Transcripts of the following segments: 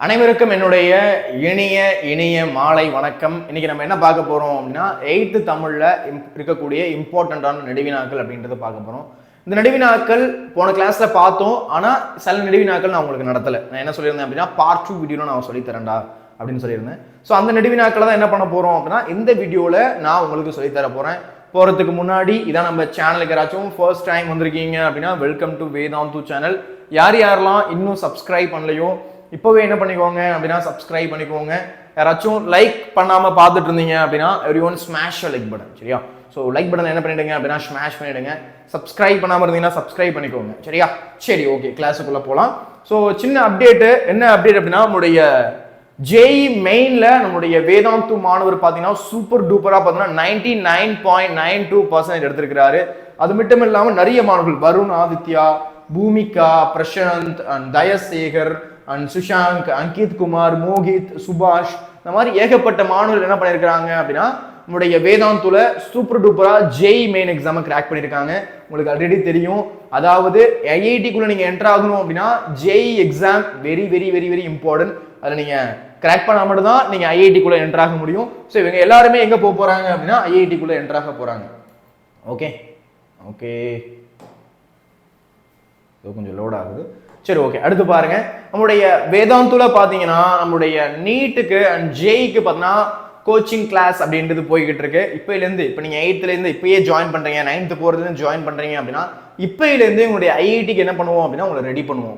அனைவருக்கும் என்னுடைய இனிய இனிய மாலை வணக்கம். இன்னைக்கு நம்ம என்ன பார்க்க போறோம் அப்படின்னா 8th தமிழ்ல இருக்கக்கூடிய இம்பார்ட்டன்டான நெடுவினாக்கள் அப்படின்றத பார்க்க போறோம். இந்த நெடுவினாக்கள் போன கிளாஸ்ல பார்த்தோம், ஆனா சில நெடுவினாக்கள் நான் உங்களுக்கு நடத்தல. நான் என்ன சொல்லியிருந்தேன் அப்படின்னா பார்ட் 2 வீடியோல நான் சொல்லித்தரேன்டா அப்படின்னு சொல்லியிருந்தேன். ஸோ அந்த நெடுவினாக்களை தான் என்ன பண்ண போறோம் அப்படின்னா இந்த வீடியோல நான் உங்களுக்கு சொல்லித்தர போறேன். போறதுக்கு முன்னாடி இதான் நம்ம சேனலுக்கு யாராச்சும் ஃபர்ஸ்ட் டைம் வந்திருக்கீங்க அப்படின்னா வெல்கம் டு வேதாந்து சேனல். யாரெல்லாம் இன்னும் சப்ஸ்கிரைப் பண்ணலையோ இப்போவே என்ன பண்ணிக்கோங்க அப்படின்னா சப்ஸ்கிரைப் பண்ணிக்கோங்க. யாராச்சும் லைக் பண்ணாமல் பார்த்துட்டு இருந்தீங்க அப்படின்னா எவ்ரிஒன் ஸ்மாஷ் லைக் பட்டன், சரியா? ஸோ லைக் பட்டன் என்ன பண்ணிடுங்க அப்படின்னா ஸ்மாஷ் பண்ணிடுங்க. சப்ஸ்கிரைப் பண்ணாமல் இருந்தீங்கன்னா சப்ஸ்கிரைப் பண்ணிக்கோங்க, சரியா? சரி, ஓகே, கிளாஸுக்குள்ளே போகலாம். ஸோ சின்ன அப்டேட்டு, என்ன அப்டேட் அப்படின்னா நம்முடைய ஜேஇ மெயின்ல நம்முடைய வேதாந்து மாணவர் பார்த்தீங்கன்னா சூப்பர் டூப்பராக பார்த்தீங்கன்னா 99.92% எடுத்திருக்கிறாரு. அது மட்டும் இல்லாமல் நிறைய மாணவர்கள் வருண் ஆதித்யா, பூமிகா, பிரசாந்த் அண்ட் தயசேகர் அண்ட் சுஷாங்க், அங்கித் குமார், மோகித், சுபாஷ், இந்த மாதிரி ஏகப்பட்ட மாணவர்கள் என்ன பண்ணியிருக்கிறாங்க அப்படின்னா நம்முடைய வேதாந்துல சூப்பர் டூப்பரா ஜேஇ மெயின் எக்ஸாமை கிராக் பண்ணியிருக்காங்க. உங்களுக்கு ஆல்ரெடி தெரியும், அதாவது ஐஐடிக்குள்ள நீங்க என்டர் ஆகணும் அப்படின்னா JEE exam very very very very important. அதில் நீங்க கிராக் பண்ணா மட்டும் தான் நீங்க ஐஐடிக்குள்ள என்டர் ஆக முடியும். ஸோ இவங்க எல்லாருமே எங்க போக போறாங்க அப்படின்னா ஐஐடிக்குள்ள என்டர் ஆக போறாங்க. ஓகே ஓகே, கொஞ்சம் லோட் ஆகுது. சரி, ஓகே, அடுத்து பாருங்க. நம்முடைய வேதாந்துல பாத்தீங்கன்னா நம்முடைய நீட்டுக்கு அண்ட் ஜேஇக்கு பார்த்தீங்கன்னா கோச்சிங் கிளாஸ் அப்படின்றது போய்கிட்டு இருக்கு. இப்போலேருந்து இப்போ நீங்கள் 8th இப்பயே ஜாயின் பண்றீங்க, 9th போறதுலேருந்து ஜாயின் பண்றீங்க அப்படின்னா இப்போலேருந்து உங்களுடைய ஐஐடிக்கு என்ன பண்ணுவோம் அப்படின்னா உங்களை ரெடி பண்ணுவோம்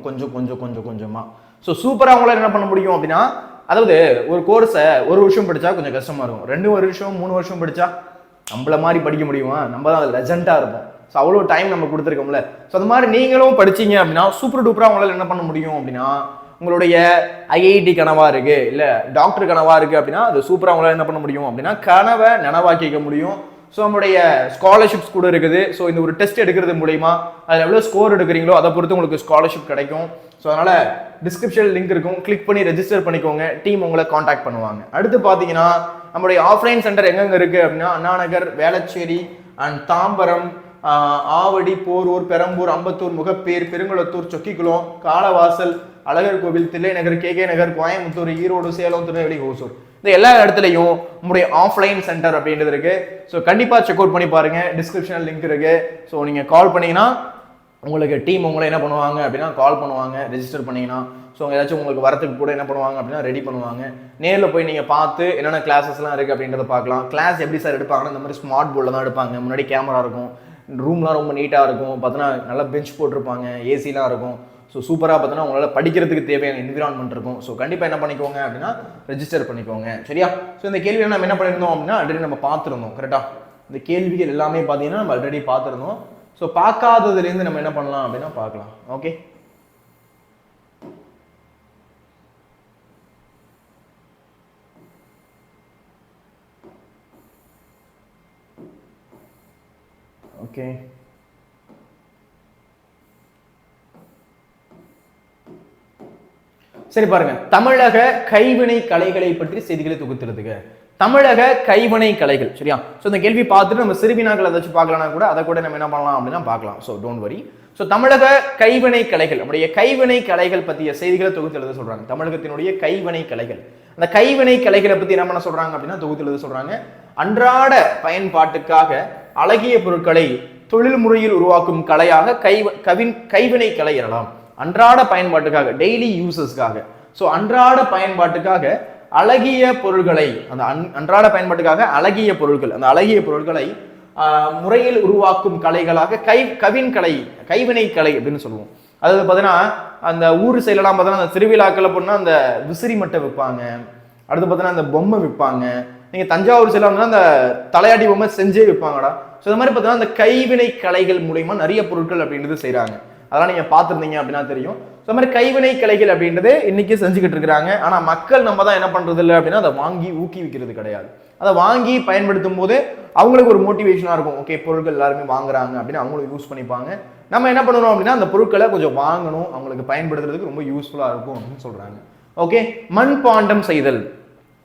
கொஞ்சமா. ஸோ சூப்பராக உங்களால் என்ன பண்ண முடியும் அப்படின்னா, அதாவது ஒரு கோர்ஸை ஒரு வருஷம் படிச்சா கொஞ்சம் கஷ்டமா இருக்கும், 2 வருஷம் 3 வருஷம் படிச்சா நம்மள மாதிரி படிக்க முடியுமா? நம்ம தான் அது லெஜெண்டா இருப்போம். ஸோ அவ்வளோ டைம் நம்ம கொடுத்துருக்கோம்ல. ஸோ அந்த மாதிரி நீங்களும் படிச்சீங்க அப்படின்னா சூப்பர் டூப்பராக உங்களால் என்ன பண்ண முடியும் அப்படின்னா உங்களுடைய ஐஐடி கனவா இருக்கு, இல்லை டாக்டர் கனவா இருக்கு அப்படின்னா அது சூப்பராக உங்களால் என்ன பண்ண முடியும் அப்படின்னா கனவை நனவாக்கிக்க முடியும். ஸோ நம்மளுடைய ஸ்காலர்ஷிப்ஸ் கூட இருக்குது. ஸோ இந்த ஒரு டெஸ்ட் எடுக்கிறது மூலியமா அதில் எவ்வளோ ஸ்கோர் எடுக்கிறீங்களோ அதை பொறுத்து உங்களுக்கு ஸ்காலர்ஷிப் கிடைக்கும். ஸோ அதனால டிஸ்கிரிப்ஷன் லிங்க் இருக்கும், கிளிக் பண்ணி ரெஜிஸ்டர் பண்ணிக்கோங்க. டீம் உங்களை காண்டாக்ட் பண்ணுவாங்க. அடுத்து பார்த்தீங்கன்னா நம்மளுடைய ஆஃப்லைன் சென்டர் எங்கெங்க இருக்கு அப்படின்னா அண்ணாநகர், வேளச்சேரி அண்ட் தாம்பரம், ஆவடி, போரூர், பெரம்பூர், அம்பத்தூர், முகப்பேர், பெருங்குளத்தூர், சொக்கிக்குளம், காலவாசல், அழகர் கோவில், தில்லை நகர், கேகே நகர், கோயம்புத்தூர், ஈரோடு, சேலம், திருநெல்வேலி, ஓசூர், இந்த எல்லா இடத்துலையும் நம்முடைய ஆஃப்லைன் சென்டர் அப்படின்றது இருக்கு. ஸோ கண்டிப்பா செக் அவுட் பண்ணி பாருங்க, டிஸ்கிரிப்ஷன் லிங்க் இருக்கு. ஸோ நீங்க கால் பண்ணீங்கன்னா உங்களுக்கு டீம் உங்களை என்ன பண்ணுவாங்க அப்படின்னா கால் பண்ணுவாங்க. ரெஜிஸ்டர் பண்ணீங்கன்னா ஸோ ஏதாச்சும் உங்களுக்கு வரத்துக்கு கூட என்ன பண்ணுவாங்க அப்படின்னா ரெடி பண்ணுவாங்க. நேரில் போய் நீங்கள் பார்த்து என்னென்ன கிளாஸஸ்லாம் இருக்குது அப்படின்றத பார்க்கலாம். கிளாஸ் எப்படி சார் எடுப்பாங்கன்னா இந்த மாதிரி ஸ்மார்ட் போர்டில் தான் எடுப்பாங்க. முன்னாடி கேமரா இருக்கும், ரூம்லாம் ரொம்ப நீட்டாக இருக்கும், பார்த்தோன்னா நல்லா பெஞ்ச் போட்டிருப்பாங்க, ஏசிலாம் இருக்கும். ஸோ சூப்பராக பார்த்தோன்னா உங்களால் படிக்கிறதுக்கு தேவையான என்விரான்மெண்ட் இருக்கும். ஸோ கண்டிப்பாக என்ன பண்ணிக்கோங்க அப்படின்னா ரெஜிஸ்டர் பண்ணிக்கோங்க, சரியா? ஸோ இந்த கேள்வியை நம்ம என்ன பண்ணியிருந்தோம் அப்படின்னா ஆல்ரெடி நம்ம பார்த்துருந்தோம், கரெக்டாக? இந்த கேள்விகள் எல்லாமே பார்த்தீங்கன்னா நம்ம ஆல்ரெடி பார்த்துருந்தோம். ஸோ பார்க்காததுலேருந்து நம்ம என்ன பண்ணலாம் அப்படின்னா பார்க்கலாம். ஓகே, ஓகே, சரி பாருங்க. தமிழக கைவினை கலைகளை பற்றி செய்திகளை தொகுத்துறதுக்கு தமிழக கைவினை கலைகள், சரியா? ஸோ இந்த கேள்வி பார்த்துட்டு நம்ம சிறுவினாக்கள் ஏதாச்சும் பார்க்கலன்னா கூட அதை கூட நம்ம என்ன பண்ணலாம் அப்படின்னா பார்க்கலாம். So don't worry. ஸோ தமிழக கைவினை கலைகள், நம்முடைய கைவினை கலைகள் பற்றிய செய்திகளை தொகுத்து எழுத சொல்றாங்க. தமிழகத்தினுடைய கைவினை கலைகள், அந்த கைவினை கலைகளை பற்றி என்ன பண்ண சொல்றாங்க அப்படின்னா தொகுத்து எழுத சொல்றாங்க. அன்றாட பயன்பாட்டுக்காக அழகிய பொருட்களை தொழில் முறையில் உருவாக்கும் கலையாக கைவினை கலை எனலாம். அன்றாட பயன்பாட்டுக்காக, டெய்லி யூசஸ்க்காக, ஸோ அன்றாட பயன்பாட்டுக்காக அழகிய பொருள்களை, அந்த அன்றாட பயன்பாட்டுக்காக அழகிய பொருட்கள், அந்த அழகிய பொருட்களை முறையில் உருவாக்கும் கலைகளாக கைவினை கலை அப்படின்னு சொல்லுவோம். அதாவது பார்த்தீங்கன்னா அந்த ஊர் சைட்லாம் பார்த்தீங்கன்னா அந்த திருவிழாக்களை போனால் அந்த விசிறி மட்டை விற்பாங்க, அடுத்து பார்த்தீங்கன்னா அந்த பொம்மை விற்பாங்க. நீங்கள் தஞ்சாவூர் சைடில் வந்து அந்த தலையாட்டி பொம்மை செஞ்சே விற்பாங்கடா. ஸோ இந்த மாதிரி பார்த்தீங்கன்னா அந்த கைவினை கலைகள் மூலயமா நிறைய பொருட்கள் அப்படின்றது செய்கிறாங்க. அதெல்லாம் நீங்கள் பார்த்துருந்தீங்க அப்படின்னா தெரியும். ஸோ மாதிரி கைவினை கலைகள் அப்படின்றது இன்னைக்கு செஞ்சுக்கிட்டு இருக்கிறாங்க. ஆனால் மக்கள் நம்ம தான் என்ன பண்ணுறது இல்லை அப்படின்னா அதை வாங்கி ஊக்குவிக்கிறது கிடையாது. அதை வாங்கி பயன்படுத்தும் போது அவங்களுக்கு ஒரு மோட்டிவேஷனாக இருக்கும். ஓகே, பொருட்கள் எல்லாருமே வாங்குறாங்க அப்படின்னு அவங்களும் யூஸ் பண்ணிப்பாங்க. நம்ம என்ன பண்ணணும் அப்படின்னா அந்த பொருட்களை கொஞ்சம் வாங்கணும், அவங்களுக்கு பயன்படுத்துறதுக்கு ரொம்ப யூஸ்ஃபுல்லாக இருக்கும் அப்படின்னு சொல்கிறாங்க. ஓகே, மண்பாண்டம் செய்தல்,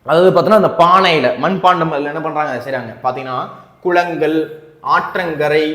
அதாவது பார்த்தீங்கன்னா அந்த பானையில் மண்பாண்டம் அதில் என்ன பண்ணுறாங்க செய்கிறாங்க பார்த்தீங்கன்னா குளங்கள், ஆற்றங்கரை,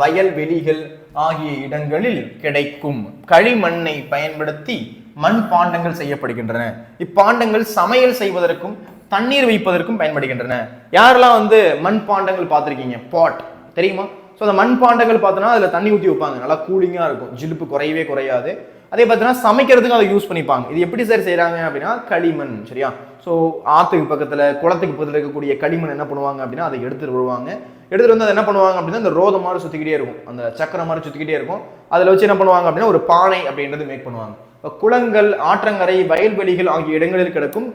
வயல்வெளிகள் ஆகிய இடங்களில் கிடைக்கும் களிமண்ணை பயன்படுத்தி மண் பாண்டங்கள் செய்யப்படுகின்றன. இப்பாண்டங்கள் சமையல் செய்வதற்கும் தண்ணீர் வைப்பதற்கும் பயன்படுகின்றன. யாரெல்லாம் வந்து மண் பாண்டங்கள் பார்த்துருக்கீங்க? பாட் தெரியுமா? ஸோ அந்த மண் பாண்டங்கள் பார்த்தோன்னா அதில் தண்ணி ஊற்றி வைப்பாங்க, நல்லா கூலிங்காக இருக்கும், ஜிலுப்பு குறையவே குறையாது. அதே பார்த்தீங்கன்னா சமைக்கிறதுக்கு அதை யூஸ் பண்ணிப்பாங்க. இது எப்படி சார் செய்கிறாங்க அப்படின்னா களிமண், சரியா? ஸோ ஆற்றுக்கு பக்கத்தில் குளத்துக்கு பக்கத்தில் இருக்கக்கூடிய களிமண் என்ன பண்ணுவாங்க அப்படின்னா அதை எடுத்துகிட்டு வருவாங்க. எடுத்துகிட்டு வந்து அதை என்ன பண்ணுவாங்க அப்படின்னா அந்த ரோத மாதிரி சுற்றிக்கிட்டே இருக்கும், அந்த சக்கரை மாதிரி சுற்றிக்கிட்டே இருக்கும். அதில் வச்சு என்ன பண்ணுவாங்க அப்படின்னா ஒரு பானை அப்படின்றது மேக் பண்ணுவாங்க. குளங்கள், ஆற்றங்கரை, வயல்வெளிகள் ஆகிய இடங்களில் கிடக்கும்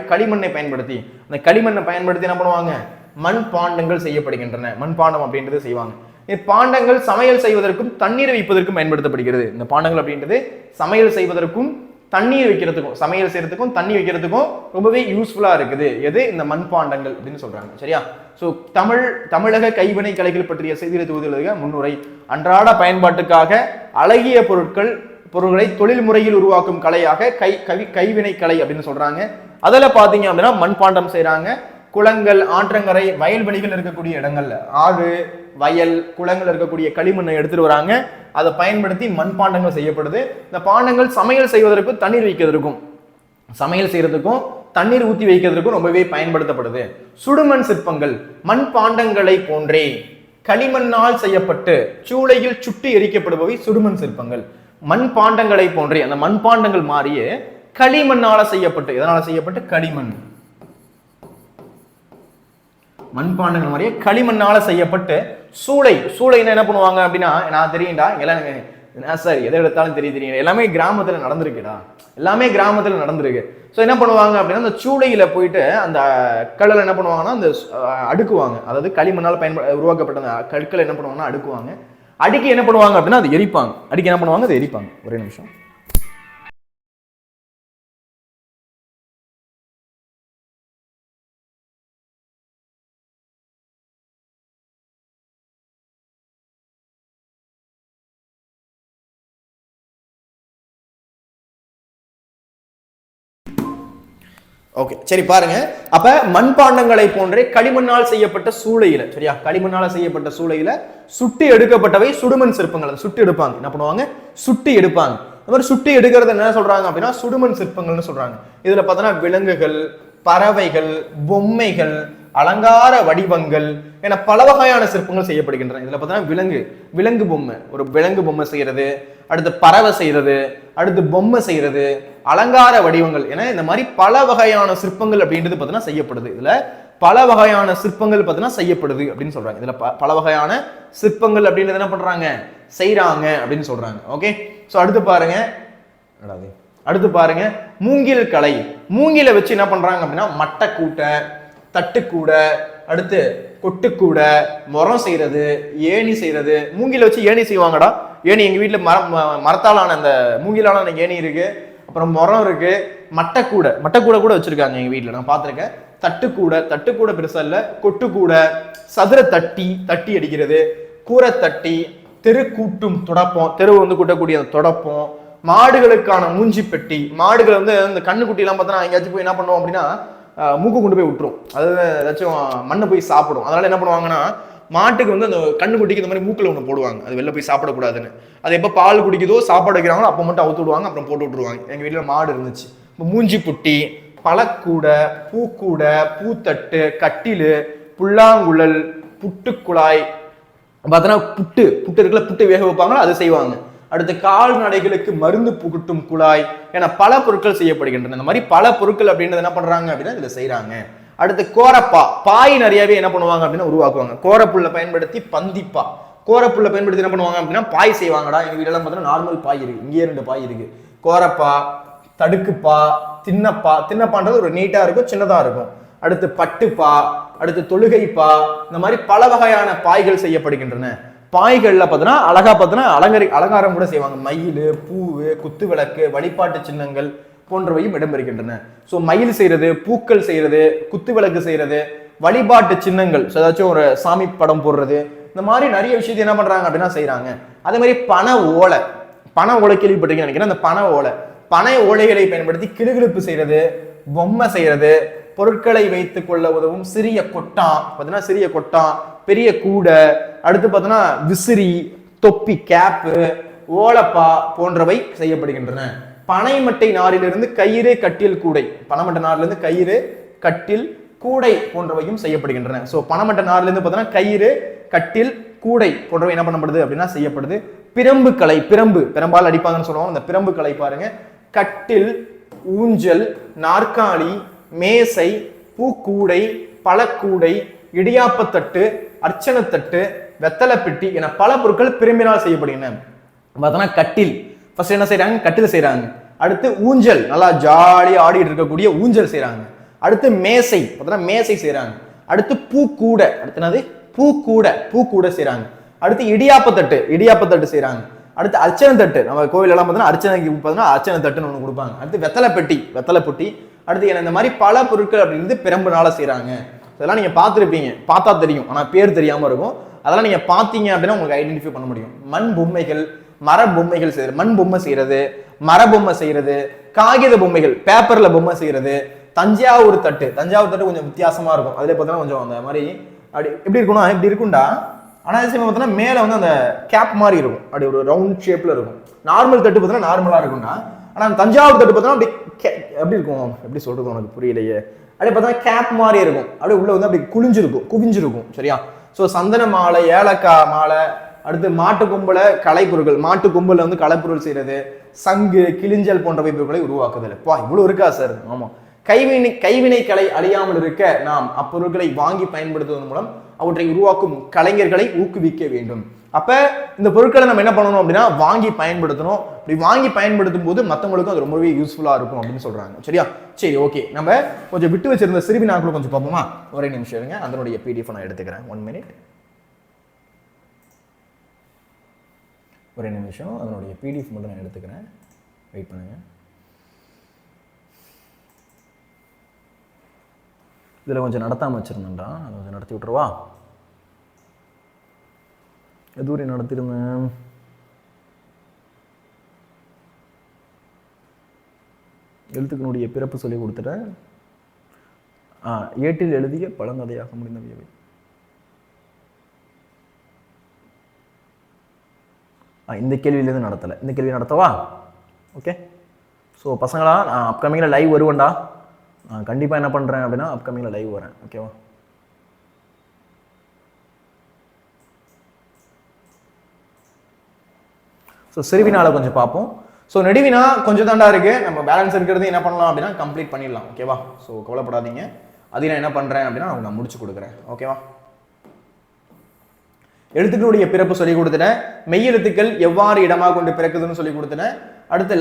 களிமண்ணை பயன்படுத்தி, அந்த களிமண்ணை பயன்படுத்தி என்ன பண்ணுவாங்க? மண் பாண்டங்கள் செய்யப்படுகின்றன. மண்பாண்டம் அப்படின்றது செய்வாங்க. பாண்டங்கள் சமையல் செய்வதற்கும் தண்ணீர் வைப்பதற்கும் பயன்படுத்தப்படுகிறது. இந்த பாண்டங்கள் அப்படின்றது சமையல் செய்வதற்கும் தண்ணீர் வைக்கிறதுக்கும், சமையல் செய்யறதுக்கும் தண்ணி வைக்கிறதுக்கும் ரொம்பவே யூஸ்ஃபுல்லா இருக்குது. எது? இந்த மண்பாண்டங்கள் அப்படின்னு சொல்றாங்க, சரியா? ஸோ தமிழக கைவினை கலைகள் பற்றிய செய்திகளை தொகுதிகளுக்கு முன்னுரை. அன்றாட பயன்பாட்டுக்காக அழகிய பொருட்களை தொழில் முறையில் உருவாக்கும் கலையாக கைவினை கலை அப்படின்னு சொல்றாங்க. அதில் பார்த்தீங்க அப்படின்னா மண்பாண்டம் செய்யறாங்க. குளங்கள், ஆற்றங்கரை, வயல்வெளிகள் இருக்கக்கூடிய இடங்கள்ல, ஆறு, வயல், குளங்கள் இருக்கக்கூடிய களிமண்ணை எடுத்துட்டு வராங்க. அதை பயன்படுத்தி மண்பாண்டங்கள் செய்யப்படுது. இந்த பாண்டங்கள் சமையல் செய்வதற்கும் தண்ணீர் வைக்கிறதுக்கும், சமையல் செய்யறதுக்கும் தண்ணீர் ஊற்றி வைக்கிறதுக்கும் ரொம்பவே பயன்படுத்தப்படுது. சுடுமண் சிற்பங்கள் மண் பாண்டங்களை போன்றே களிமண்ணால் செய்யப்பட்டு சூளையில் சுட்டு எரிக்கப்படுபவை சுடுமண் சிற்பங்கள். மண் பாண்டங்களை போன்றே, அந்த மண்பாண்டங்கள் மாறியே களிமண்ணால செய்யப்பட்டு, எதனால செய்யப்பட்டு? களிமண். மண்பாண்டங்கள் மாதிரியே களிமண்ணால செய்யப்பட்டு சூளைன்னு என்ன பண்ணுவாங்க அப்படின்னா, நான் தெரியும்டா எல்லாம் சார் எதை எடுத்தாலும் தெரியும், எல்லாமே கிராமத்துல நடந்திருக்குடா, எல்லாமே கிராமத்துல நடந்திருக்கு. ஸோ என்ன பண்ணுவாங்க அப்படின்னா அந்த சூளையில போயிட்டு அந்த கல்லில் என்ன பண்ணுவாங்கன்னா அந்த அடுக்குவாங்க. அதாவது களிமண்ணால் உருவாக்கப்பட்ட அந்த கற்களை என்ன பண்ணுவாங்கன்னா அடுக்குவாங்க. அடுக்கி என்ன பண்ணுவாங்க அப்படின்னா அது எரிப்பாங்க. அடுக்கி என்ன பண்ணுவாங்க? அதை எரிப்பாங்க. ஒரே நிமிஷம். ஓகே, சரி பாருங்க. அப்ப மண்பாண்டங்களை போன்றே களிமண்ணால் செய்யப்பட்ட சூளையில, சரியா? களிமண்ணால செய்யப்பட்ட சூளையில சுட்டி எடுக்கப்பட்டவை சுடுமண் சிற்பங்கள். சுட்டு எடுப்பாங்க. என்ன பண்ணுவாங்க? சுட்டி எடுப்பாங்க. இந்த மாதிரி சுட்டி எடுக்கிறது என்ன சொல்றாங்க அப்படின்னா சுடுமண் சிற்பங்கள்னு சொல்றாங்க. இதுல பார்த்தோன்னா விலங்குகள், பறவைகள், பொம்மைகள், அலங்கார வடிவங்கள் என பல வகையான சிற்பங்கள் செய்யப்படுகின்றன. இதுல பார்த்தோன்னா விலங்கு பொம்மை, ஒரு விலங்கு பொம்மை செய்யறது, அடுத்து பறவை செய்யறது, அடுத்து பொம்மை செய்யறது, அலங்கார வடிவங்கள் என இந்த மாதிரி பல வகையான சிற்பங்கள் அப்படின்றது பார்த்தீங்கன்னா செய்யப்படுது. இதுல பல வகையான சிற்பங்கள் பார்த்தீங்கன்னா செய்யப்படுது அப்படின்னு சொல்றாங்க. இதுல பல வகையான சிற்பங்கள் அப்படின்றது என்ன பண்றாங்க? செய்யறாங்க அப்படின்னு சொல்றாங்க. ஓகே, ஸோ அடுத்து பாருங்க மூங்கில் கலை. மூங்கில வச்சு என்ன பண்றாங்க அப்படின்னா மட்டைக்கூட்டை, தட்டுக்கூடை, அடுத்து கொட்டுக்கூடை, முறம் செய்யறது, ஏணி செய்யறது. மூங்கில வச்சு ஏணி செய்வாங்கடா. ஏணி எங்க வீட்டுல மரத்தாலான அந்த மூங்கிலான ஏணி இருக்கு, அப்புறம் முறம் இருக்கு, மட்டைக்கூடை கூட வச்சிருக்காங்க எங்க வீட்டுல, நான் பார்த்திருக்கேன். தட்டுக்கூடை பெருசா இல்ல, கொட்டுக்கூடை, சதுர தட்டி அடிக்கிறது, கூரை தட்டி, தெரு கூட்டும் தொடப்பம், தெரு வந்து கூட்டக்கூடிய அந்த தொடப்பம், மாடுகளுக்கான மூஞ்சி பெட்டி. மாடுகள் வந்து இந்த கண்ணுக்குட்டி எல்லாம் பார்த்தா எங்கேயாச்சும் போய் என்ன பண்ணுவோம் அப்படின்னா மூக்கு கொண்டு போய் விட்டுரும், அதாவது ஏதாச்சும் மண்ணை போய் சாப்பிடும். அதனால என்ன பண்ணுவாங்கன்னா மாட்டுக்கு வந்து அந்த கண்ணுக்குட்டிக்கு இந்த மாதிரி மூக்கில் ஒன்று போடுவாங்க, அது வெளில போய் சாப்பிடக்கூடாதுன்னு. அது எப்போ பால் குடிக்குதோ சாப்பாடு வைக்கிறாங்களோ அப்போ மட்டும் அவுத்து விடுவாங்க, அப்புறம் போட்டு விட்டுருவாங்க. எங்கள் வீட்டில் மாடு இருந்துச்சு. இப்போ மூஞ்சி புட்டி, பழக்கூடை, பூக்கூடை, பூத்தட்டு, கட்டில், புல்லாங்குழல், புட்டுக்குழாய், பார்த்தோன்னா புட்டு இருக்குல்ல, புட்டு வேக வைப்பாங்களோ அது செய்வாங்க. அடுத்து கால்நடைகளுக்கு மருந்து புகட்டும் குழாய் என பல பொருட்கள் செய்யப்படுகின்றன. இந்த மாதிரி பல பொருட்கள் அப்படின்றது என்ன பண்றாங்க அப்படின்னா இதுல செய்யறாங்க. அடுத்து பாய் நிறையவே என்ன பண்ணுவாங்க அப்படின்னா உருவாக்குவாங்க. கோரப்புல்லை பயன்படுத்தி பந்திப்பா, கோரப்புல்லை பயன்படுத்தி என்ன பண்ணுவாங்க அப்படின்னா பாய் செய்வாங்கடா. எங்க வீடெல்லாம் பார்த்தீங்கன்னா நார்மல் பாய் இருக்கு, இங்கே 2 பாய் இருக்கு. கோரப்பா, தடுக்குப்பா, தின்னப்பான்றது ஒரு நீட்டா இருக்கும், சின்னதா இருக்கும். அடுத்து பட்டுப்பா, அடுத்து தொழுகைப்பா, இந்த மாதிரி பல வகையான பாய்கள் செய்யப்படுகின்றன. பாய்கள்ல பார்த்தோன்னா அழகா பார்த்தோன்னா அலங்காரம் கூட செய்வாங்க. மயில், பூவு, குத்து விளக்கு, வழிபாட்டு சின்னங்கள் போன்றவையும் இடம்பெறுகின்றன. ஸோ மயில் செய்யறது, பூக்கள் செய்யறது, குத்து விளக்கு செய்யறது, வழிபாட்டு சின்னங்கள், ஏதாச்சும் ஒரு சாமி படம் போடுறது, இந்த மாதிரி நிறைய விஷயத்தை என்ன பண்றாங்க அப்படின்னா செய்யறாங்க. அதே மாதிரி பனை ஓலை கேள்விப்பட்டிருக்கீங்கன்னு நினைக்கிறேன். அந்த பனை ஓலைகளை பயன்படுத்தி கிளுகிழுப்பு செய்யறது, பொம்மை செய்யறது, பொருட்களை வைத்துக் கொள்ள உதவும் சிறிய கொட்டான், பெரிய கூடை, அடுத்து பார்த்தோன்னா விசிறி, தொப்பி, கேப்பு, ஓலப்பா போன்றவை செய்யப்படுகின்றன. பனைமட்டை நாரிலிருந்து கயிறு கட்டில் கூடை, பனைமட்டை நாரிலிருந்து கயிறு கட்டில் கூடை போன்றவையும் செய்யப்படுகின்றன. ஸோ பனைமட்டை நாரிலிருந்து பார்த்தோன்னா கயிறு கட்டில் கூடை போன்றவை என்ன பண்ணப்படுது அப்படின்னா செய்யப்படுது. பிரம்பு கலை, பிரம்பால் அடிப்பாங்கன்னு சொல்லுவாங்க, அந்த பிரம்பு கலை பாருங்க. கட்டில், ஊஞ்சல், நாற்காலி, மேசை, பூக்கூடை, பழக்கூடை, இடியாப்பத்தட்டு, அர்ச்சனத்தட்டு, வெத்தலை பெட்டி என பல பொருட்கள் பிரம்பினால் செய்யப்படுகின்றன. பார்த்தோன்னா கட்டில் ஃபர்ஸ்ட் என்ன செய்யறாங்க, கட்டில் செய்யறாங்க. அடுத்து ஊஞ்சல், நல்லா ஜாலியா ஆடிட்டு இருக்கக்கூடிய ஊஞ்சல் செய்யறாங்க. அடுத்து மேசை, பார்த்தோன்னா மேசை செய்யறாங்க. அடுத்து பூக்கூடை, அடுத்து என்னது பூக்கூடை செய்யறாங்க. அடுத்து இடியாப்பத்தட்டு செய்யறாங்க. அடுத்து அர்ச்சனை தட்டு, நம்ம கோவில் எல்லாம் பார்த்தோன்னா அர்ச்சனைக்கு பார்த்தோன்னா அர்ச்சனை தட்டுன்னு ஒன்று கொடுப்பாங்க. அடுத்து வெத்தலை பெட்டி. அடுத்து இந்த மாதிரி பல பொருட்கள் அப்படின்னு பிரம்புனால செய்யறாங்க. இதெல்லாம் நீங்க பார்த்துருப்பீங்க, பார்த்தா தெரியும், ஆனா பேர் தெரியாம இருக்கும். அதெல்லாம் நீங்க பார்த்தீங்க அப்படின்னா உங்களுக்கு ஐடென்டிஃபை பண்ண முடியும். மண் பொம்மைகள், மர பொம்மைகள் செய்யறது, மண் பொம்மை செய்யறது, மர பொம்மை செய்யறது, காகித பொம்மைகள், பேப்பர்ல பொம்மை செய்யறது, தஞ்சாவூர் தட்டு கொஞ்சம் வித்தியாசமா இருக்கும். அதுல பார்த்தோன்னா கொஞ்சம் அந்த மாதிரி அப்படி எப்படி இருக்கணும், இப்படி இருக்கும்டா. ஆனா பார்த்தோன்னா மேல வந்து அந்த கேப் மாதிரி இருக்கும், அப்படி ஒரு ரவுண்ட் ஷேப்ல இருக்கும். நார்மல் தட்டு பார்த்தோன்னா நார்மலா இருக்கும்டா. ஆனா தஞ்சாவூர் தட்டு பார்த்தோன்னா அப்படி எப்படி இருக்கும், எப்படி சொல்றது உனக்கு புரியலையே. அப்படியே பார்த்தா கேப் மாதிரி இருக்கும், அப்படியே உள்ள வந்து அப்படி குவிஞ்சிருக்கும். சரியா? ஸோ சந்தன மாலை, ஏலக்காய் மாலை, அடுத்து மாட்டு கும்பல கலைப்பொருட்கள், மாட்டு கும்பல வந்து கலைப்பொருள் செய்யறது, சங்கு, கிளிஞ்சல் போன்றவை பொருட்களை உருவாக்குதல். இவ்வளவு இருக்கா சார்? ஆமா. கைவினை கலை அழியாமல் இருக்க நாம் அப்பொருட்களை வாங்கி பயன்படுத்துவதன் மூலம் அவற்றை உருவாக்கும் கலைஞர்களை ஊக்குவிக்க வேண்டும். அப்ப இந்த பொருட்களை நம்ம என்ன பண்ணணும் அப்படின்னா வாங்கி பயன்படுத்தணும். இப்படி வாங்கி பயன்படுத்தும் போது மற்றவங்களுக்கும் அது ரொம்பவே யூஸ்ஃபுல்லா இருக்கும் அப்படின்னு சொல்றாங்க. சரியா? சரி, ஓகே. நம்ம கொஞ்சம் விட்டு வச்சிருந்த சிறுவி நாட்களும் கொஞ்சம் பார்ப்போமா? ஒரே நிமிஷம் இருங்க, அதனுடைய பிடிஎஃப் நான் எடுத்துக்கிறேன். 1 minute. ஒரே நிமிஷம், அதனுடைய பிடிஎஃப் மட்டும் நான் எடுத்துக்கிறேன். வெயிட் பண்ணுங்க. இதில் கொஞ்சம் நடத்தாமல் வச்சுருந்தேன்டா, அதை கொஞ்சம் நடத்தி விட்டுருவா. எதுவரை நடத்திருந்தேன்? எழுத்துக்களுடைய பிறப்பு சொல்லி கொடுத்துட்டேன். ஏட்டில் எழுதிய பழங்கதையாக முடிந்தவை. இந்த கேள்வியிலேருந்து நடத்தலை, இந்த கேள்வி நடத்தவா? ஓகே. ஸோ பசங்களா, நான் அப்கமிங்கில் லைவ் வருவேன்டா. நான் கண்டிப்பாக என்ன பண்ணுறேன் அப்படின்னா அப்கமிங்கில் லைவ் வரேன். ஓகேவா? ஸோ சிறுவினால கொஞ்சம் பார்ப்போம். ஸோ நெடுவினா கொஞ்சம் தாண்டா இருக்கு, நம்ம பேலன்ஸ் இருக்கிறது என்ன பண்ணலாம் அப்படின்னா கம்ப்ளீட் பண்ணிடலாம். ஓகேவா? ஸோ கவலைப்படாதீங்க, அது நான் என்ன பண்ணுறேன் அப்படின்னா நான் முடிச்சு கொடுக்குறேன். ஓகேவா? எழுத்துக்களுடைய பிறப்பு சொல்லி கொடுத்துட்டேன். மெய்யெழுத்துக்கள் எவ்வாறு இடமாக கொண்டு பிறக்குதுன்னு சொல்லி கொடுத்துட்டேன். அடுத்து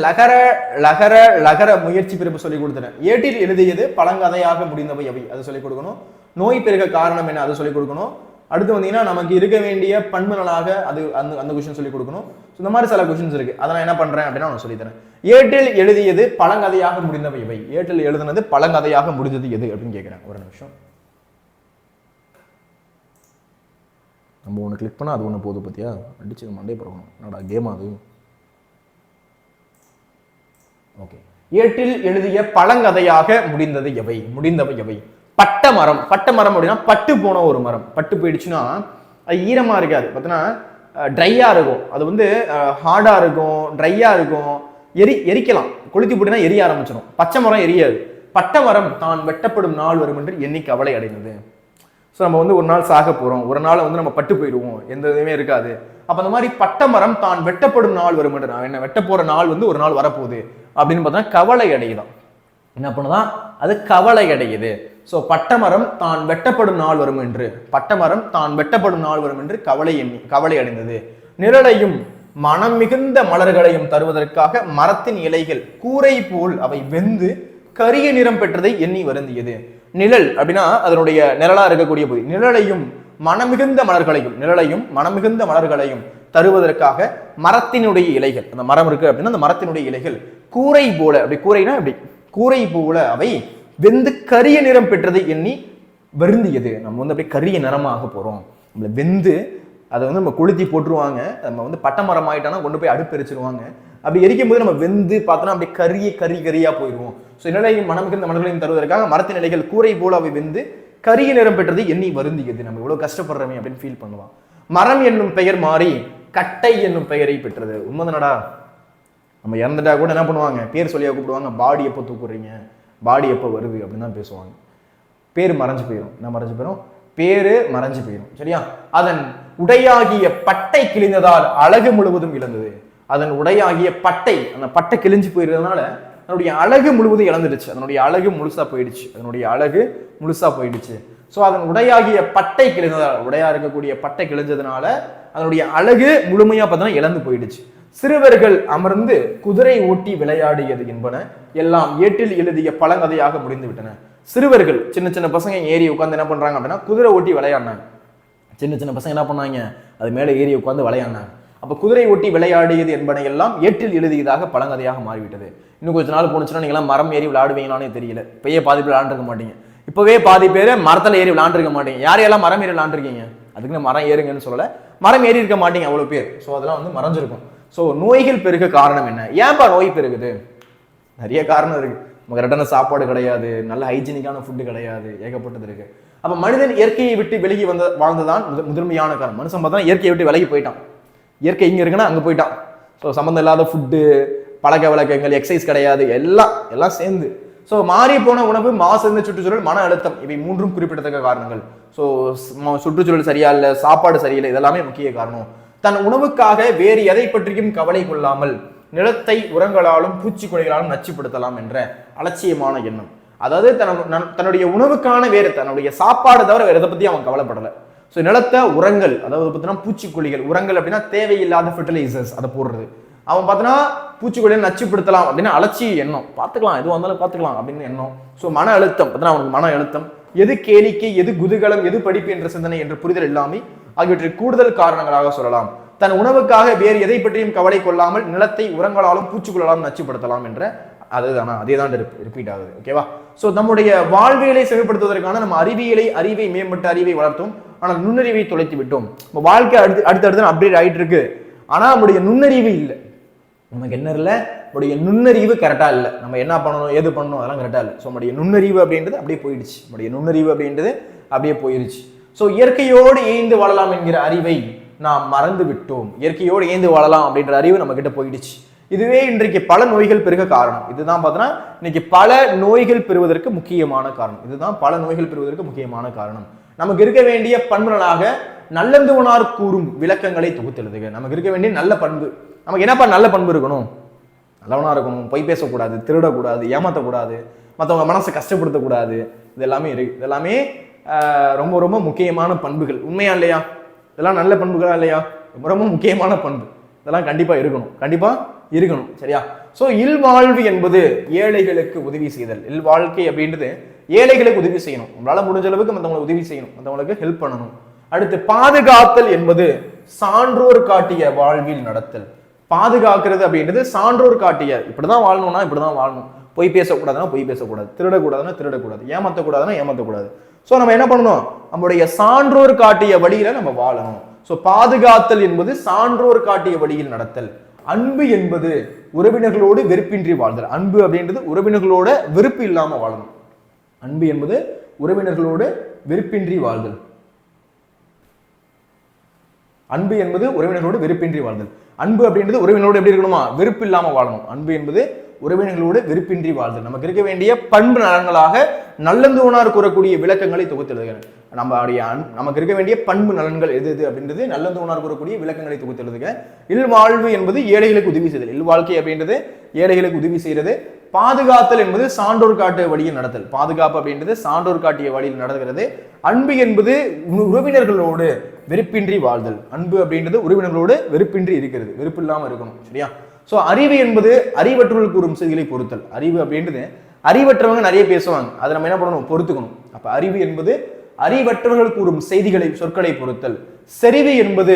லகர முயற்சி பிறப்பு சொல்லி கொடுத்துட்டேன். ஏட்டில் எழுதியது பழங்கதையாக முடிந்தவை எவை, அது சொல்லிக் கொடுக்கணும். நோய் பெருக காரணம் என்ன, அது சொல்லிக் கொடுக்கணும். அடுத்து வந்தீங்கன்னா நமக்கு இருக்க வேண்டிய பண்புகளாக அது அந்த கொஸ்டின் சொல்லிக் கொடுக்கணும். இந்த மாதிரி சில கொஸ்டின்ஸ் இருக்கு, அதை நான் என்ன பண்றேன் அப்படின்னா நான் சொல்லித்தரேன். ஏட்டில் எழுதியது பழங்கதையாக முடிந்தவை எவை, ஏட்டில் எழுதுனது பழங்கதையாக முடிந்தது எது அப்படின்னு கேட்கிறேன். ஒரு நிமிஷம். நம்ம ஒன்று கிளிக் பண்ணால் அது ஒன்று போகுது பார்த்தியா, அடிச்சு மண்டே பிறக்கணும். என்னடா கேம் அது? ஓகே. ஏட்டில் எழுதிய பழங்கதையாக முடிந்தது எவை, முடிந்தவை எவை? பட்டமரம். பட்டமரம் அப்படின்னா பட்டு போன ஒரு மரம். பட்டு போயிடுச்சுன்னா அது ஈரமா இருக்காது, பார்த்தீங்கன்னா ட்ரையா இருக்கும். அது வந்து ஹார்டா இருக்கும், ட்ரையா இருக்கும். எரிக்கலாம், கொளுத்தி போட்டுனா எரிய ஆரம்பிச்சிடும். பச்சை மரம் எரியாது. பட்டமரம் தான் வெட்டப்படும் நாள் வரும் என்று எண்ணி கவலை அடைந்தது. ஸோ நம்ம வந்து ஒரு நாள் சாக போகிறோம், ஒரு நாள் வந்து நம்ம பட்டு போயிடுவோம், எந்த இதுவுமே இருக்காது. அப்போ அந்த மாதிரி பட்டமரம் தான் வெட்டப்படும் நாள் வரும் என்று, நான் என்ன வெட்ட போகிற நாள் வந்து ஒரு நாள் வரப்போகுது அப்படின்னு பார்த்தோன்னா கவலை அடையுதான். என்ன பண்ணுதான் அது கவலை அடையுது. ஸோ பட்டமரம் தான் வெட்டப்படும் நாள் வரும் என்று, பட்டமரம் தான் வெட்டப்படும் நாள் வரும் என்று கவலை அடைந்தது. நிழலையும் மனம் மிகுந்த மலர்களையும் தருவதற்காக மரத்தின் இலைகள் கூரை போல் அவை வெந்து கரிய நிறம் பெற்றதை எண்ணி வருந்தியது. நிழல் அப்படின்னா அதனுடைய நிழலா இருக்கக்கூடிய போது, நிழலையும் மனமிகுந்த மலர்களையும் தருவதற்காக மரத்தினுடைய இலைகள், அந்த மரம் இருக்கு அப்படின்னா அந்த மரத்தினுடைய இலைகள் கூரை போல, அப்படி கூரைனா அப்படி கூரை போல அவை வெந்து கரிய நிறம் பெற்றதை எண்ணி வருந்தியது. நம்ம வந்து அப்படியே கரிய நிறமாக போறோம், நம்மள வெந்து அதை வந்து நம்ம கொளுத்தி போட்டுருவாங்க. நம்ம வந்து பட்டமரம் ஆயிட்டானா கொண்டு போய் அடுப்பு எரிச்சிருவாங்க. அப்படி எரிக்கும் போது நம்ம வெந்து பார்த்தோன்னா அப்படியே கரியா போயிடுவோம். ஸோ நிலையும் மனமிகுந்த மலர்களையும் தருவதற்காக மரத்தின் இலைகள் கூரை போல அவை வெந்து கரிய நிறம் பெற்றது எண்ணி வருந்தியது. நம்ம இவ்வளவு கஷ்டப்படுறோமே அப்படின்னு ஃபீல் பண்ணுவான். மரம் என்னும் பெயர் மாறி கட்டை என்னும் பெயரை பெற்றது. உண்மைதானடா? நம்ம இறந்துட்டா கூட என்ன பண்ணுவாங்க, பேர் சொல்லியா கூப்பிடுவாங்க, பாடி எப்போ தூக்குறீங்க, பாடி எப்போ வருது அப்படின்னு தான் பேசுவாங்க. பேர் மறைஞ்சு போயிடும். என்ன மறைஞ்சு போயிடும்? பேரு மறைஞ்சு போயிடும். சரியா? அதன் உடையாகிய பட்டை கிழிந்ததால் அழகு முழுவதும் இழந்தது. அதன் உடையாகிய பட்டை, அந்த பட்டை கிழிஞ்சு போயிருந்ததுனால அதனுடைய அழகு முழுவதும் இழந்துடுச்சு. அதனுடைய அழகு முழுசா போயிடுச்சு. அதனுடைய அழகு முழுசா போயிடுச்சு. ஸோ அதன் உடையாகிய பட்டை கிழிந்ததால், உடையா இருக்கக்கூடிய பட்டை கிழிஞ்சதுனால அதனுடைய அழகு முழுமையா பார்த்தோன்னா இழந்து போயிடுச்சு. சிறுவர்கள் அமர்ந்து குதிரை ஓட்டி விளையாடியது என்பன எல்லாம் ஏட்டில் எழுதிய பழங்கதையாக முடிந்து விட்டன. சிறுவர்கள், சின்ன சின்ன பசங்க ஏறி உட்காந்து என்ன பண்றாங்க அப்படின்னா குதிரை ஓட்டி விளையாடினாங்க. சின்ன சின்ன பசங்க என்ன பண்ணாங்க, அது மேலே ஏறி உட்காந்து விளையாடினாங்க. அப்ப குதிரை ஓட்டி விளையாடியது என்பன எல்லாம் ஏட்டில் எழுதியதாக பழங்கதையாக மாறிவிட்டது. இன்னும் கொஞ்ச நாள் போனுச்சுன்னா நீங்க எல்லாம் மரம் ஏறி விளையாடுவீங்களானே தெரியல. இப்பயே பாதி பேர் விளையாண்டுருக்க மாட்டீங்க. இப்பவே பாதி பேர் மரத்துல ஏறி விளையாண்டுருக்க மாட்டீங்க. யாரையெல்லாம் மரம் ஏறி விளையாண்டுருக்கீங்க? அதுக்கு மரம் ஏறுங்கன்னு சொல்லல, மரம் ஏறி இருக்க மாட்டீங்க அவ்வளவு பேர். ஸோ அதெல்லாம் வந்து மறைஞ்சிருக்கும். ஸோ நோய்கள் பெருக காரணம் என்ன? ஏன்பா நோய் பெருகுது? நிறைய காரணம் இருக்கு. நமக்கு கரெக்டான சாப்பாடு கிடையாது, நல்ல ஹைஜீனிக்கான ஃபுட்டு கிடையாது, ஏகப்பட்டது இருக்கு. அப்ப மனிதன் இயற்கையை விட்டு விலகி வாழ்ந்ததான் முதன்மையான காரணம். மனுஷன் பார்த்தா இயற்கையை விட்டு விலகி போயிட்டான். இயற்கை இங்க இருக்குன்னா அங்க போயிட்டான். ஸோ சம்மந்தம் இல்லாத ஃபுட்டு, பழக்க வழக்கங்கள், எக்ஸசைஸ் கிடையாது, எல்லாம் சேர்ந்து. ஸோ மாறி போன உணவு, மாசு, சுற்றுச்சூழல், மன அழுத்தம், இவை மூன்றும் குறிப்பிடத்தக்க காரணங்கள். ஸோ சுற்றுச்சூழல் சரியா இல்லை, சாப்பாடு சரியில்லை, இதெல்லாமே முக்கிய காரணம். தன் உணவுக்காக வேறு எதை பற்றியும் கவலை கொள்ளாமல் நிலத்தை உரங்களாலும் பூச்சிக்கொல்லிகளாலும் நச்சுப்படுத்தலாம் என்ற அலட்சியமான எண்ணம். அதாவது தன்னுடைய உணவுக்கான வேறு, தன்னுடைய சாப்பாடு தவிர வேற எதை பத்தி அவன் கவலைப்படலை. ஸோ நிலத்தை உரங்கள், அதாவது பார்த்தீங்கன்னா பூச்சிக்கொல்லிகள், உரங்கள் அப்படின்னா தேவையில்லாத ஃபெர்டிலைசர்ஸ் அதை போடுறது. அவன் பார்த்தீங்கன்னா பூச்சிக்கொல்லியை நச்சுப்படுத்தலாம் அப்படின்னு அலட்சிய எண்ணம். பார்த்துக்கலாம், எதுவும் வந்தாலும் பார்த்துக்கலாம் அப்படின்னு எண்ணம். ஸோ மன அழுத்தம், பார்த்தீங்கன்னா அவனுக்கு மன அழுத்தம், எது கேளிக்கை, எது குதூகலம், எது படிப்பு என்ற சிந்தனை என்ற புரிதல் எல்லாமே ஆகியவற்றை கூடுதல் காரணங்களாக சொல்லலாம். தன் உணவுக்காக வேறு எதை பற்றியும் கவலை கொள்ளாமல் நிலத்தை உரங்களாலும் பூச்சிக்கொள்ளாலும் நச்சுப்படுத்தலாம் என்ற அதே தான் ரிப்பீட் ஆகுது. ஓகேவா? ஸோ நம்முடைய வாழ்வியலை செவிப்படுத்துவதற்கான நம்ம அறிவை மேம்பட்ட அறிவை வளர்த்தோம், ஆனால் நுண்ணறிவை தொலைத்து விட்டோம். நம்ம வாழ்க்கை அடுத்தடுத்து அப்டேட் ஆகிட்டு இருக்கு, ஆனா நம்முடைய நுண்ணறிவு இல்லை. நமக்கு என்ன இல்லை, நம்முடைய நுண்ணறிவு கரெக்டா இல்லை. நம்ம என்ன பண்ணணும், ஏது பண்ணணும், அதெல்லாம் கரெக்டா இல்லை. ஸோ நம்முடைய நுண்ணறிவு அப்படின்றது அப்படியே போயிடுச்சு. நம்முடைய நுண்ணறிவு அப்படின்றது அப்படியே போயிடுச்சு. ஸோ இயற்கையோடு ஏய்ந்து வாழலாம் என்கிற அறிவை நாம் மறந்து விட்டோம். இயற்கையோடு ஏய்ந்து வாழலாம் அப்படின்ற அறிவு நம்ம கிட்ட போயிடுச்சு. இதுவே இன்றைக்கு பல நோய்கள் பெருக காரணம். இதுதான் பார்த்தோன்னா இன்னைக்கு பல நோய்கள் பெறுவதற்கு முக்கியமான காரணம். இதுதான் பல நோய்கள் பெறுவதற்கு முக்கியமான காரணம். நமக்கு இருக்க வேண்டிய பண்புகளாக நல்லந்துவனார் கூறும் விளக்கங்களை தொகுத்தெழுதுக. நமக்கு இருக்க வேண்டிய நல்ல பண்பு, நமக்கு என்னப்பா நல்ல பண்பு இருக்கணும்? நல்லவனா இருக்கணும், பொய் பேசக்கூடாது, திருடக்கூடாது, ஏமாற்றக்கூடாது, மற்றவங்க மனசை கஷ்டப்படுத்தக்கூடாது. இது எல்லாமே இருக்கு. இதெல்லாமே ரொம்ப ரொம்ப முக்கியமான பண்புகள். உண்மையா இல்லையா? இதெல்லாம் நல்ல பண்புகளா இல்லையா? ரொம்ப ரொம்ப முக்கியமான பண்பு. இதெல்லாம் கண்டிப்பா இருக்கணும். சரியா? சோ இல்வாழ்வு என்பது ஏழைகளுக்கு உதவி செய்தல். இல்வாழ்க்கை அப்படின்றது ஏழைகளுக்கு உதவி செய்யணும். நம்மளால முடிஞ்ச அளவுக்கு மற்றவங்களுக்கு உதவி செய்யணும், மற்றவங்களுக்கு ஹெல்ப் பண்ணணும். அடுத்து பாதுகாத்தல் என்பது சான்றோர் காட்டிய வாழ்வில் நடத்தல். பாதுகாக்கிறது அப்படின்றது சான்றோர் காட்டிய, இப்படிதான் வாழணும்னா இப்படிதான் வாழணும், பொய் பேசக்கூடாதுன்னா பொய் பேசக்கூடாது, திருடக்கூடாதுன்னா திருடக்கூடாது, ஏமாத்தக்கூடாதுன்னா ஏமாத்தக்கூடாது. ஸோ நம்ம என்ன பண்ணணும், நம்முடைய சான்றோர் காட்டிய வழியில நம்ம வாழணும். ஸோ பாதுகாத்தல் என்பது சான்றோர் காட்டிய வழியில் நடத்தல். அன்பு என்பது உறவினர்களோடு வெறுப்பின்றி வாழ்தல். அன்பு அப்படின்றது உறவினர்களோட வெறுப்பு இல்லாம வாழணும். அன்பு என்பது உறவினர்களோடு வெறுப்பின்றி வாழ்தல். அன்பு என்பது உறவினர்களோடு வெறுப்பின்றி வாழ்தல். அன்பு அப்படின்றது உறவினரோடு எப்படி இருக்கணுமா, வெறுப்பு இல்லாம வாழணும். அன்பு என்பது உறவினர்களோடு வெறுப்பின்றி வாழ்தல். நமக்கு இருக்க வேண்டிய பண்பு நலன்களாக நல்லந்தோனார் கூறக்கூடிய விளக்கங்களை தொகுத்தெழுதுக. நமக்கு இருக்க வேண்டிய பண்பு நலன்கள் எது எது அப்படின்றது நல்லந்தோனார் கூறக்கூடிய விளக்கங்களை தொகுத்தெழுதுக. இல்வாழ்வு என்பது ஏழைகளுக்கு உதவி செய்தல். இல்வாழ்க்கை அப்படின்றது ஏழைகளுக்கு உதவி செய்யறது. பாதுகாத்தல் என்பது சான்றோர் காட்டிய வழியில் நடத்தல். பாதுகாப்பு அப்படின்றது சான்றோர் காட்டிய வழியில் நடக்கிறது. அன்பு என்பது உறவினர்களோடு வெறுப்பின்றி வாழ்தல். அன்பு அப்படின்றது உறவினர்களோடு வெறுப்பின்றி இருக்கிறது, வெறுப்பு இல்லாம இருக்கணும். சரியா? சோ அறிவு என்பது அறிவற்றவர்கள் கூறும் செய்திகளை பொறுத்தல். அறிவு அப்படின்றது அறிவற்றவங்க நிறைய பேசுவாங்க, அதை நம்ம என்ன பண்ணணும், பொறுத்துக்கணும். அப்ப அறிவு என்பது அறிவற்றவர்கள் கூறும் செய்திகளை, சொற்களை பொறுத்தல். செறிவு என்பது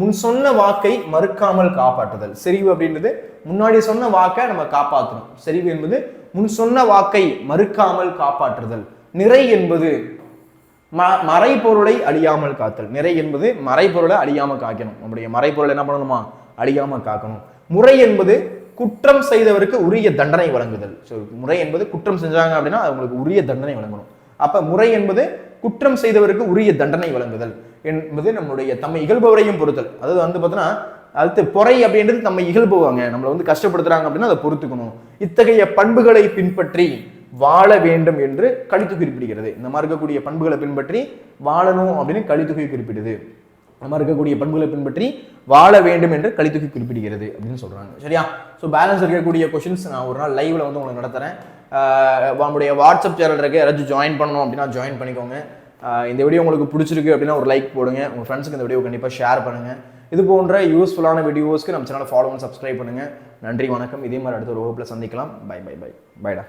முன் சொன்ன வாக்கை மறுக்காமல் காப்பாற்றுதல். செறிவு அப்படின்றது முன்னாடி சொன்ன வாக்கை நம்ம காப்பாற்றணும். செறிவு என்பது முன் சொன்ன வாக்கை மறுக்காமல் காப்பாற்றுதல். நிறை என்பது மறைபொருளை அழியாமல் காத்தல். நிறை என்பது மறைபொருளை அழியாமல் காக்கணும். நம்முடைய மறைபொருளை என்ன பண்ணணுமா, அழியாமல் காக்கணும். முறை என்பது குற்றம் செய்தவருக்கு உரிய தண்டனை வழங்குதல். முறை என்பது குற்றம் செஞ்சாங்க அப்படின்னா அவங்களுக்கு உரிய தண்டனை வழங்கணும். அப்ப முறை என்பது குற்றம் செய்தவருக்கு உரிய தண்டனை வழங்குதல் என்பது நம்முடைய தம்மை இகழ்பவரையும் பொறுத்தல். அதாவது வந்து பார்த்தீங்கன்னா அடுத்து பொறை அப்படின்றது நம்ம இகழ்புவாங்க, நம்மளை வந்து கஷ்டப்படுத்துறாங்க அப்படின்னா அதை பொறுத்துக்கணும். இத்தகைய பண்புகளை பின்பற்றி வாழ வேண்டும் என்று கலித்து குறிப்பிடுகிறது. இந்த மாதிரி இருக்கக்கூடிய பண்புகளை பின்பற்றி வாழணும் அப்படின்னு கலித்தொகை குறிப்பிடுது. நம்ம இருக்கக்கூடிய பண்புகளை பின்பற்றி வாழ வேண்டும் என்று கலித்தொகை குறிப்பிடுகிறது அப்படின்னு சொல்றாங்க. சரியா? ஸோ பேலன்ஸ் இருக்கக்கூடிய கொஸ்டின்ஸ் நான் ஒரு நாள் லைவ்ல வந்து உங்களுக்கு நடத்துறேன். நம்மளுடைய வாட்ஸ்அப் சேனல் இருக்கு, யாராச்சும் ஜாயின் பண்ணணும் அப்படின்னா ஜாயின் பண்ணிக்கோங்க. இந்த வீடியோ உங்களுக்கு பிடிச்சிருக்கு அப்படின்னா ஒரு லைக் போடுங்க, உங்க ஃப்ரெண்ட்ஸுக்கு இந்த வீடியோ கண்டிப்பாக ஷேர் பண்ணுங்க. இது போன்ற யூஸ்ஃபுல்லான வீடியோஸ்க்கு நம்ம சேனலை ஃபாலோ பண்ணி சப்ஸ்கிரைப் பண்ணுங்க. நன்றி, வணக்கம். இதே மாதிரி அடுத்த ஒரு வகுப்புல சந்திக்கலாம். Bye bye bye பைடா.